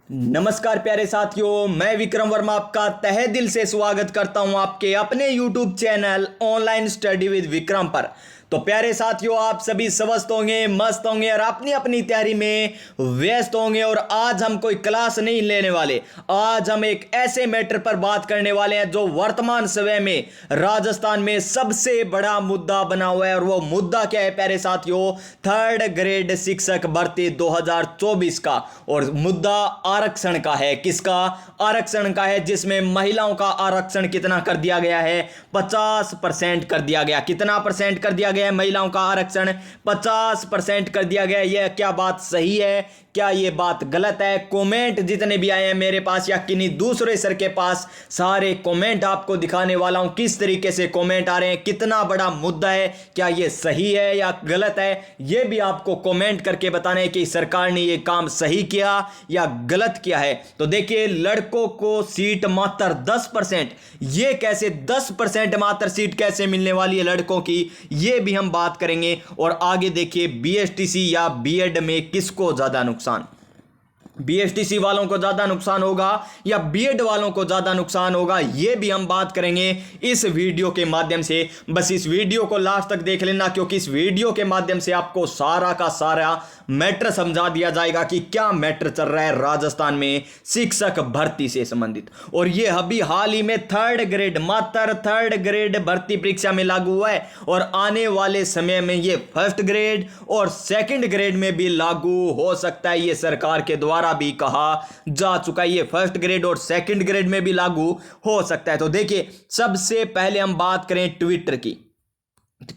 नमस्कार प्यारे साथियों, मैं विक्रम वर्मा आपका तहे दिल से स्वागत करता हूं आपके अपने YouTube channel online study with Vikram पर। तो प्यारे साथियों, आप सभी स्वस्थ होंगे, मस्त होंगे और अपनी अपनी तैयारी में व्यस्त होंगे। और आज हम कोई क्लास नहीं लेने वाले, आज हम एक ऐसे मैटर पर बात करने वाले हैं जो वर्तमान समय में राजस्थान में सबसे बड़ा मुद्दा बना हुआ है। और वो मुद्दा क्या है प्यारे साथियों? थर्ड ग्रेड शिक्षक भर्ती 2024 का। और मुद्दा आरक्षण का है। किसका? आरक्षण का है, जिसमें महिलाओं का आरक्षण कितना कर दिया गया है? 50% कर दिया गया। कितना परसेंट कर दिया गया? महिलाओं का आरक्षण 50% कर दिया गया। यह क्या बात सही है? क्या यह बात गलत है? कमेंट जितने भी आए हैं मेरे पास या किन्हीं दूसरे सर के पास, सारे कमेंट आपको दिखाने वाला हूं किस तरीके से कमेंट आ रहे हैं, कितना बड़ा मुद्दा है, क्या यह सही है या गलत है, यह भी आपको कमेंट करके बताना है कि सरकार ने यह काम सही किया या गलत किया है। तो देखिए, लड़कों को सीट मात्र 10%, यह कैसे 10% मात्र सीट कैसे मिलने वाली है लड़कों की, यह भी हम बात करेंगे। और आगे देखिए, बीएसटीसी या बीएड में किसको ज्यादा नुकसान, बीएसटीसी वालों को ज्यादा नुकसान होगा या बीएड वालों को ज्यादा नुकसान होगा, यह भी हम बात करेंगे इस वीडियो के माध्यम से। बस इस वीडियो को लास्ट तक देख लेना, क्योंकि इस वीडियो के माध्यम से आपको सारा का सारा मैटर समझा दिया जाएगा कि क्या मैटर चल रहा है राजस्थान में शिक्षक भर्ती से संबंधित। और यह अभी हाल ही में थर्ड ग्रेड, मात्र थर्ड ग्रेड भर्ती परीक्षा में लागू हुआ है। और आने वाले समय में यह फर्स्ट ग्रेड और सेकंड ग्रेड में भी लागू हो सकता है। यह सरकार के द्वारा भी कहा जा चुका है, ये फर्स्ट ग्रेड और सेकंड ग्रेड में भी लागू हो सकता है। तो देखिए, सबसे पहले हम बात करें ट्विटर की।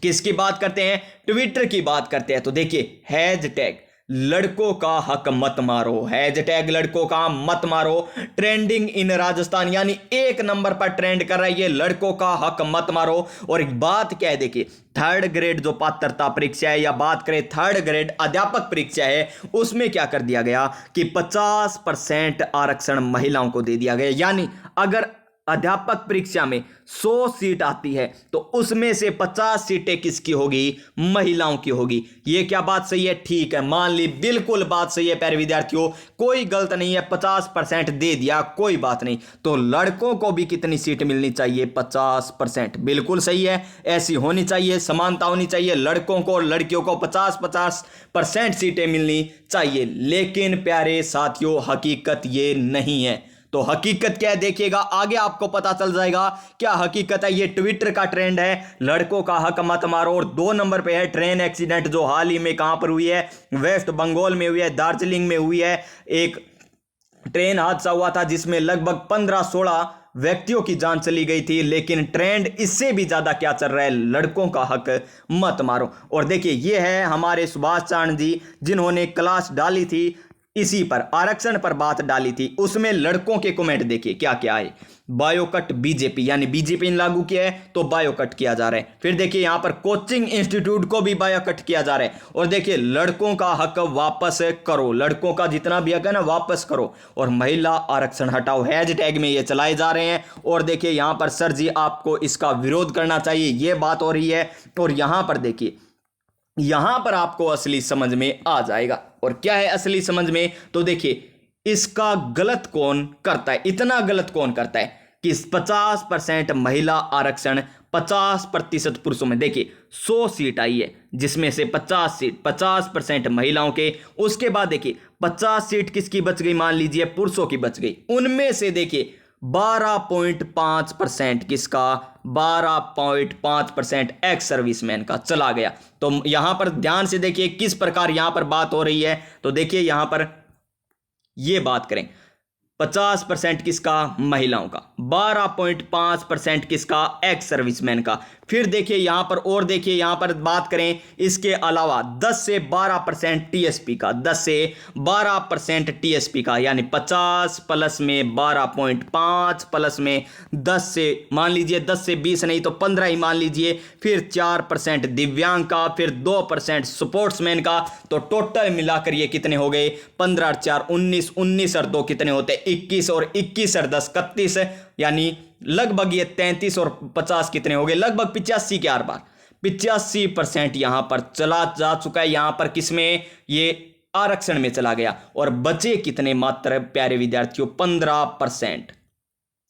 किसकी बात करते हैं? ट्विटर की बात करते हैं। तो देखिए, हैशटैग लड़कों का हक मत मारो, हैशटैग लड़कों का मत मारो ट्रेंडिंग इन राजस्थान, यानी एक नंबर पर ट्रेंड कर रहा है ये लड़कों का हक मत मारो। और एक बात क्या है, देखिए, थर्ड ग्रेड जो पात्रता परीक्षा है, या बात करें थर्ड ग्रेड अध्यापक परीक्षा है, उसमें क्या कर दिया गया कि 50% आरक्षण महिलाओं को दे दिया गया। यानी अगर अध्यापक परीक्षा में 100 सीट आती है तो उसमें से 50 सीटें किसकी होगी? महिलाओं की होगी। यह क्या बात सही है? ठीक है, मान ली, बिल्कुल बात सही है प्यारे विद्यार्थियों, कोई गलत नहीं है। 50% दे दिया, कोई बात नहीं। तो लड़कों को भी कितनी सीट मिलनी चाहिए? 50%। बिल्कुल सही है, ऐसी होनी चाहिए, समानता होनी चाहिए। लड़कों को और लड़कियों को 50-50% सीटें मिलनी चाहिए। लेकिन प्यारे साथियों, हकीकत ये नहीं है। तो हकीकत क्या है देखिएगा, आगे आपको पता चल जाएगा क्या हकीकत है। ये ट्विटर का ट्रेंड है, लड़कों का हक मत मारो। और 2 नंबर पे है ट्रेन एक्सीडेंट, जो हाल ही में कहां पर हुई है? वेस्ट बंगाल में हुई है, दार्जिलिंग में हुई है। एक ट्रेन हादसा हुआ था जिसमें लगभग 15-16 व्यक्तियों की जान चली गई थी। लेकिन ट्रेंड इससे भी ज्यादा क्या चल रहा है? लड़कों का हक मत मारो। और देखिए, ये है हमारे सुभाष चांद जी, जिन्होंने क्लास डाली थी, इसी पर आरक्षण पर बात डाली थी। उसमें लड़कों के कमेंट देखिए क्या क्या आए। बायोकट बीजेपी, यानी बीजेपी ने लागू किया है तो बायोकट किया जा रहा है। फिर देखिए, यहां पर कोचिंग इंस्टीट्यूट को भी बायोकट किया जा रहा है। और देखिए, लड़कों का हक वापस करो, लड़कों का जितना भी हक है ना, वापस करो। और महिला आरक्षण हटाओ, हैशटैग में ये चलाए जा रहे हैं। और देखिए, यहां पर सर जी आपको इसका विरोध करना चाहिए, ये बात हो रही है। और यहां पर देखिए, यहां पर आपको असली समझ में आ जाएगा। और क्या है असली समझ में? तो देखिए, इसका गलत कौन करता है, इतना गलत कौन करता है कि 50% महिला आरक्षण 50% पुरुषों में। देखिए, 100 सीट आई है जिसमें से 50 सीट 50% महिलाओं के। उसके बाद देखिए, 50 सीट किसकी बच गई? मान लीजिए पुरुषों की बच गई। उनमें से देखिए 12.5% किसका? 12.5% एक्स सर्विसमैन का चला गया। तो यहां पर ध्यान से देखिए किस प्रकार यहां पर बात हो रही है। तो देखिए, यहां पर यह बात करें, 50% किसका? महिलाओं का। 12.5% किसका? एक्स सर्विसमैन का। फिर देखिए यहां पर, और देखिए यहां पर बात करें इसके अलावा 10 से 12% टीएसपी का, 10 से 12% टीएसपी का, यानी 50 प्लस में 12.5 प्लस में 10 से, मान लीजिए 10 से 20 नहीं तो 15 ही मान लीजिए। फिर 4% दिव्यांग का, फिर 2% स्पोर्ट्समैन का। तो टोटल मिलाकर ये कितने हो गए? 15 और 4 19, 19 और 2 कितने होते? 21, और 21 और 10 31, यानी लगभग ये 33 और 50 कितने हो गए? लगभग 85 के आर पार। 85% यहां पर चला जा चुका है। यहां पर किसमें? ये आरक्षण में चला गया और बचे कितने मात्र प्यारे विद्यार्थियों 15%।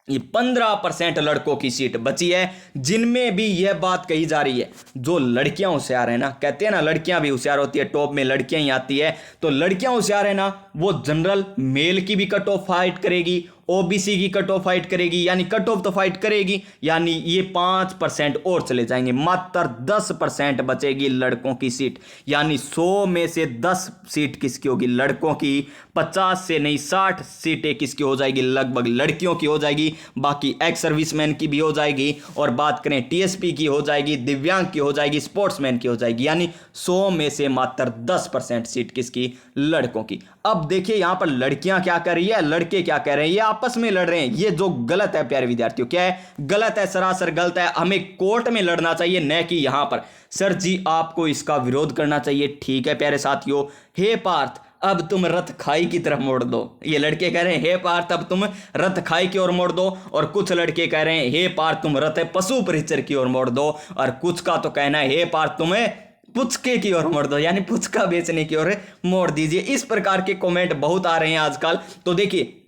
ये 15% लड़कों की सीट बची है, जिनमें भी यह बात कही जा रही है जो लड़कियां होशियार है ना, कहते हैं ना लड़कियां भी होशियार होती है, टॉप में लड़कियां ही आती है, तो लड़कियां होशियार है ना, वो जनरल मेल की भी कट ऑफ फाइट करेगी, ओबीसी की कट ऑफ फाइट करेगी, यानी कट ऑफ तो फाइट करेगी, यानी ये 5% और चले जाएंगे, मात्र 10% बचेगी लड़कों की सीट, यानी 100 में से 10 सीट किसकी होगी, लड़कों की, 50 से नहीं 60 सीटें किसकी हो जाएगी, लगभग लड़कियों की हो जाएगी, बाकी एक्स सर्विसमैन की भी हो जाएगी, और बात करें टीएसपी की हो जाएगी, दिव्यांग की हो जाएगी, स्पोर्ट्समैन की हो जाएगी, यानी 100 में से मात्र 10% सीट किसकी, लड़कों की। अब देखिए यहां पर लड़कियां क्या कर रही है, लड़के क्या कह रहे हैं, ये आपस में लड़ रहे हैं, ये जो गलत है प्यारे विद्यार्थियों, क्या है, गलत है, सरासर गलत है, हमें कोर्ट में लड़ना चाहिए, न कि यहां पर। सर जी आपको इसका विरोध करना चाहिए, ठीक है प्यारे साथियों। हे पार्थ अब तुम रथ खाई की तरफ मोड़ दो, ये लड़के कह रहे हैं हे पार्थ अब तुम रथ खाई की ओर मोड़ दो, और कुछ लड़के कह रहे हैं हे पार्थ तुम रथ पशु परिचर की ओर मोड़ दो, और कुछ का तो कहना है हे पार्थ तुम्हें पुचके की ओर मोड़ दो, यानी पुचका बेचने की ओर मोड़ दीजिए। इस प्रकार के कमेंट बहुत आ रहे हैं आजकल। तो देखिए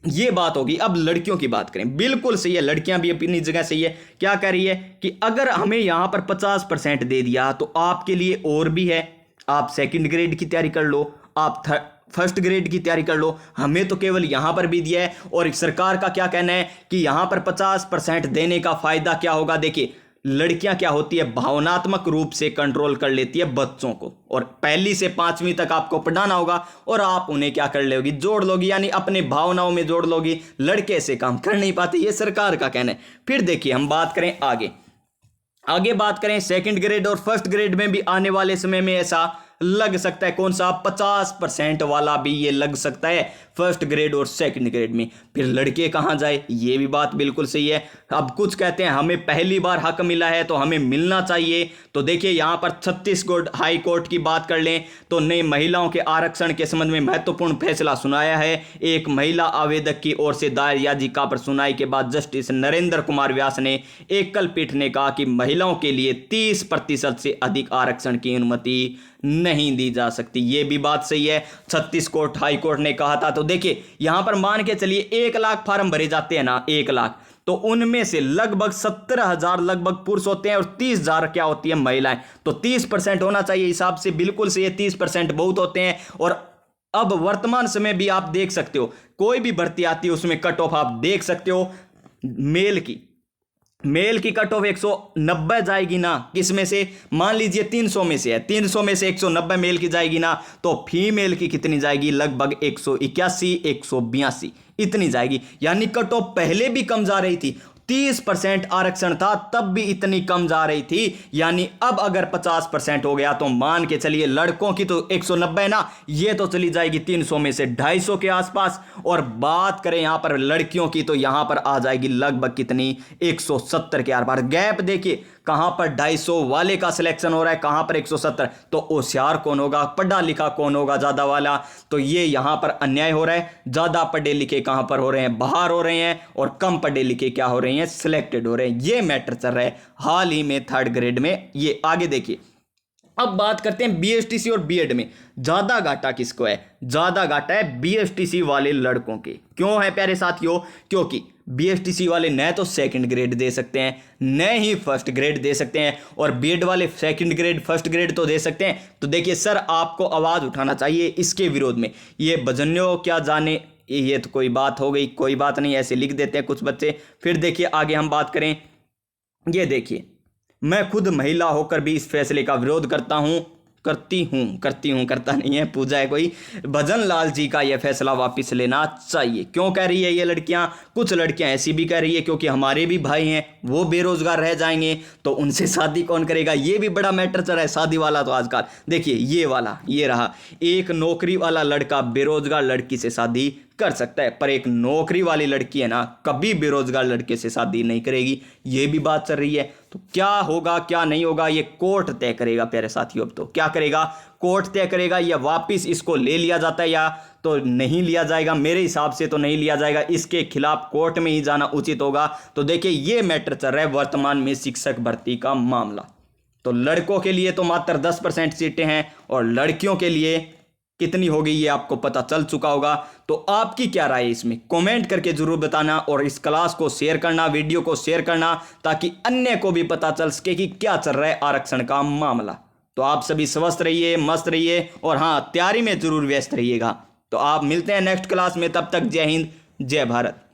ये बात होगी। अब लड़कियों की बात करें, बिल्कुल सही है, लड़कियां भी अपनी जगह सही है। क्या कह रही है कि अगर हमें यहां पर 50% दे दिया तो आपके लिए और भी है, आप सेकंड ग्रेड की तैयारी कर लो, आप फर्स्ट ग्रेड की तैयारी कर लो, हमें तो केवल यहां पर भी दिया है। और सरकार का क्या कहना है कि यहां पर 50% देने का फायदा क्या होगा। देखिए लड़कियां क्या होती है, भावनात्मक रूप से कंट्रोल कर लेती है बच्चों को, और पहली से 5वीं तक आपको पढ़ाना होगा और आप उन्हें क्या कर लोगी, जोड़ लोगी, यानी अपने भावनाओं में जोड़ लोगी। लड़के से काम कर नहीं पाते, ये सरकार का कहना है। फिर देखिए हम बात करें आगे बात करें सेकंड ग्रेड और फर्स्ट ग्रेड में भी आने वाले समय में ऐसा लग सकता है, कौन सा, 50% वाला भी ये लग सकता है फर्स्ट ग्रेड और सेकंड ग्रेड में। फिर लड़के कहां जाए, ये भी बात बिल्कुल सही है। अब कुछ कहते हैं हमें पहली बार हक मिला है तो हमें मिलना चाहिए। तो देखिए यहां पर छत्तीसगढ़ हाई कोर्ट की बात कर लें तो नई महिलाओं के आरक्षण के संबंध में महत्वपूर्ण फैसला सुनाया है। एक महिला आवेदक की ओर से दायर याचिका पर सुनाई के बाद जस्टिस नरेंद्र कुमार व्यास ने एकल पीठ ने कहा कि महिलाओं के लिए 30% से अधिक आरक्षण की अनुमति नहीं दी जा सकती। ये भी बात सही है, छत्तीसगढ़ हाई कोर्ट ने कहा था। तो देखिए यहां पर मान के चलिए 1 लाख फार्म भरे जाते हैं ना, 1 लाख, तो उनमें से लगभग 17,000 लगभग पुरुष होते हैं और 30,000 क्या होती है, महिलाएं। तो 30% होना चाहिए, हिसाब से बिल्कुल सही है, 30% बहुत होते हैं। और अब वर्तमान समय भी आप देख सकते हो, कोई भी भर्ती आती है उसमें कट ऑफ आप देख सकते हो, मेल की कट ऑफ 190 जाएगी ना, किसमें से, मान लीजिए 300 में से है, 300 में से 190 मेल की जाएगी ना, तो फीमेल की कितनी जाएगी, लगभग 181 182 इतनी जाएगी। यानी कट ऑफ पहले भी कम जा रही थी, 30% आरक्षण था तब भी इतनी कम जा रही थी, यानी अब अगर 50% हो गया तो मान के चलिए लड़कों की तो 190 ना, ये तो चली जाएगी 300 में से 250 के आसपास। और बात करें यहां पर लड़कियों की तो यहां पर आ जाएगी लगभग कितनी, 170 के आर पार। गैप देखिए कहां पर 250 वाले का सिलेक्शन हो रहा है, कहां पर 170। तो होशियार कौन होगा, पढ़ा लिखा कौन होगा ज्यादा वाला, तो ये यहां पर अन्याय हो रहा है। ज्यादा पढ़े लिखे कहां पर हो रहे हैं, बाहर हो रहे हैं, और कम पढ़े लिखे क्या हो रहे हैं, सिलेक्टेड हो रहे हैं। ये मैटर चल रहा है हाल ही में 3rd ग्रेड में। ये आगे देखिए, अब बात करते हैं बीएसटीसी और बीएड में ज्यादा घाटा किसको है, ज्यादा घाटा है बीएसटीसी वाले लड़कों के। क्यों है प्यारे साथियों, क्योंकि बीएसटीसी वाले न तो सेकंड ग्रेड दे सकते हैं न ही फर्स्ट ग्रेड दे सकते हैं, और बीएड वाले सेकंड ग्रेड फर्स्ट ग्रेड तो दे सकते हैं। तो देखिए सर आपको आवाज उठाना चाहिए इसके विरोध में। ये बजन्यो क्या जाने, ये तो कोई बात हो गई, कोई बात नहीं, ऐसे लिख देते हैं कुछ बच्चे। फिर देखिए आगे हम बात करें, ये देखिए मैं खुद महिला होकर भी इस फैसले का विरोध करती हूं, करता नहीं है, पूजा है कोई। भजन लाल जी का यह फैसला वापस लेना चाहिए। क्यों कह रही है ये लड़कियां, कुछ लड़कियां ऐसी भी कह रही है क्योंकि हमारे भी भाई हैं वो बेरोजगार रह जाएंगे तो उनसे शादी कौन करेगा। ये भी बड़ा मैटर चल रहा है शादी वाला। तो आजकल देखिए ये वाला, ये रहा, एक नौकरी वाला लड़का बेरोजगार लड़की से शादी कर सकता है, पर एक नौकरी वाली लड़की है ना, कभी बेरोजगार लड़के से शादी नहीं करेगी। ये भी बात चल रही है। तो क्या होगा क्या नहीं होगा ये कोर्ट तय करेगा प्यारे साथियों। अब तो क्या करेगा, कोर्ट तय करेगा, या वापिस इसको ले लिया जाता है या तो नहीं लिया जाएगा। मेरे हिसाब से तो नहीं लिया जाएगा, इसके खिलाफ कोर्ट में ही जाना उचित होगा। तो देखिए ये मैटर चल रहा है वर्तमान में शिक्षक भर्ती का मामला। तो लड़कों के लिए तो मात्र 10% सीटें हैं और लड़कियों के लिए कितनी होगी ये आपको पता चल चुका होगा। तो आपकी क्या राय है इसमें, कमेंट करके जरूर बताना, और इस क्लास को शेयर करना, वीडियो को शेयर करना, ताकि अन्य को भी पता चल सके कि क्या चल रहा है आरक्षण का मामला। तो आप सभी स्वस्थ रहिए, मस्त रहिए, और हाँ, तैयारी में जरूर व्यस्त रहिएगा। तो आप मिलते हैं नेक्स्ट क्लास में, तब तक जय हिंद, जय भारत।